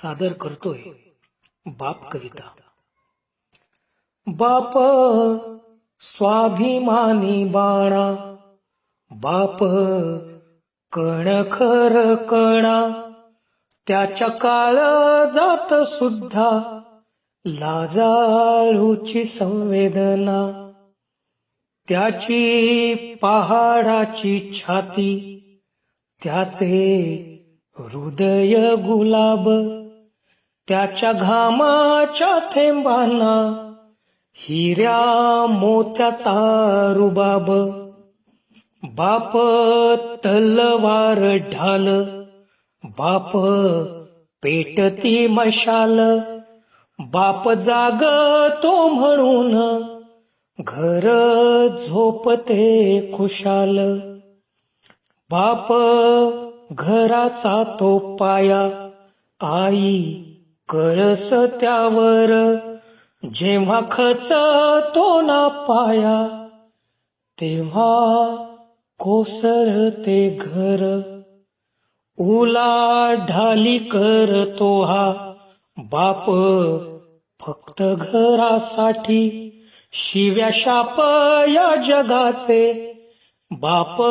सादर करतोय बाप कविता. बाप स्वाभिमानी बाणा, बाप कणखर कणा, त्याच्या काळजात सुद्धा लाजाळूची संवेदना. त्याची पहाडाची छाती, त्याचे हृदय गुलाब, त्याच्या घामाच्या थेंबांना हिऱ्या मोत्याचा रुबाब. बाप तलवार ढाल, बाप पेटती मशाल, बाप जागतो म्हणून घर झोपते खुशाल. बाप घराचा तो पाया, आई कळस त्यावर, जेव्हा खचतो ना पाया तेव्हा कोसळते घर. उलाढाली करतो हा बाप फक्त घरासाठी, शिव्या शाप या जगाचे बाप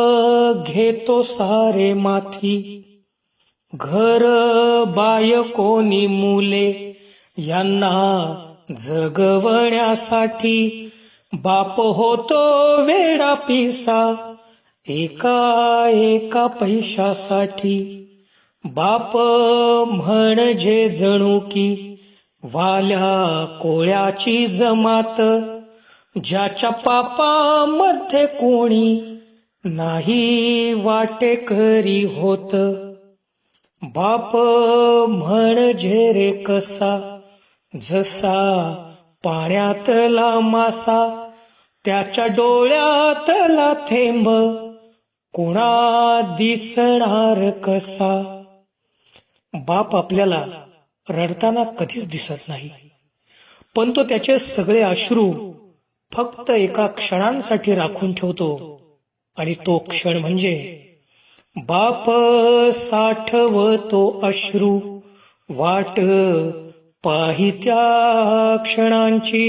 घेतो सारे माथी. घर बायकोनी मुले यांना जगवण्यासाठी बाप होतो वेडा पिसा एका पैशासाठी. बाप म्हणजे जणू की वाल्या कोळ्याची जमात, ज्याच्या पापामध्ये कोणी नाही वाटेकरी होत. बाप म्हणजे रे कसा, जसा पाण्यातला मासा, त्याच्या डोळ्यातला थेंब कुणा दिसणार कसा. बाप आपल्याला रडताना कधीच दिसत नाही, पण तो त्याचे सगळे अश्रू फक्त एका क्षणांसाठी राखून ठेवतो, आणि तो क्षण म्हणजे बाप साठवतो अश्रू वाट पाहित्या क्षणांची.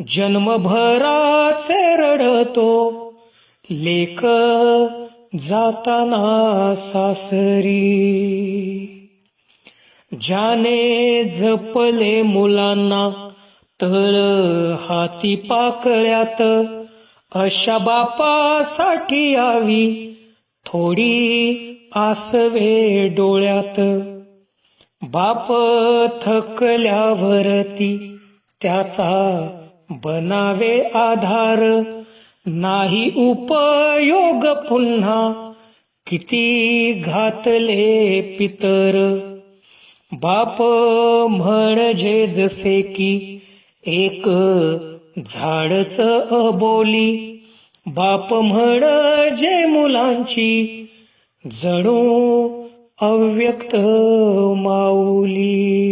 जन्मभराचे रडतो लेक जाताना सासरी. ज्याने जपले मुलांना तळ हाती पाकळ्यात, अशा बापासाठी यावी थोडी आसवे डोळ्यात. बाप थकल्यावरती त्याचा बनावे आधार, नाही उपयोग पुन्हा किती घातले पितर. बाप म्हणजे जसे की एक झाडच अबोली, बाप म्हणजे मुलांची जणू अव्यक्त माऊली.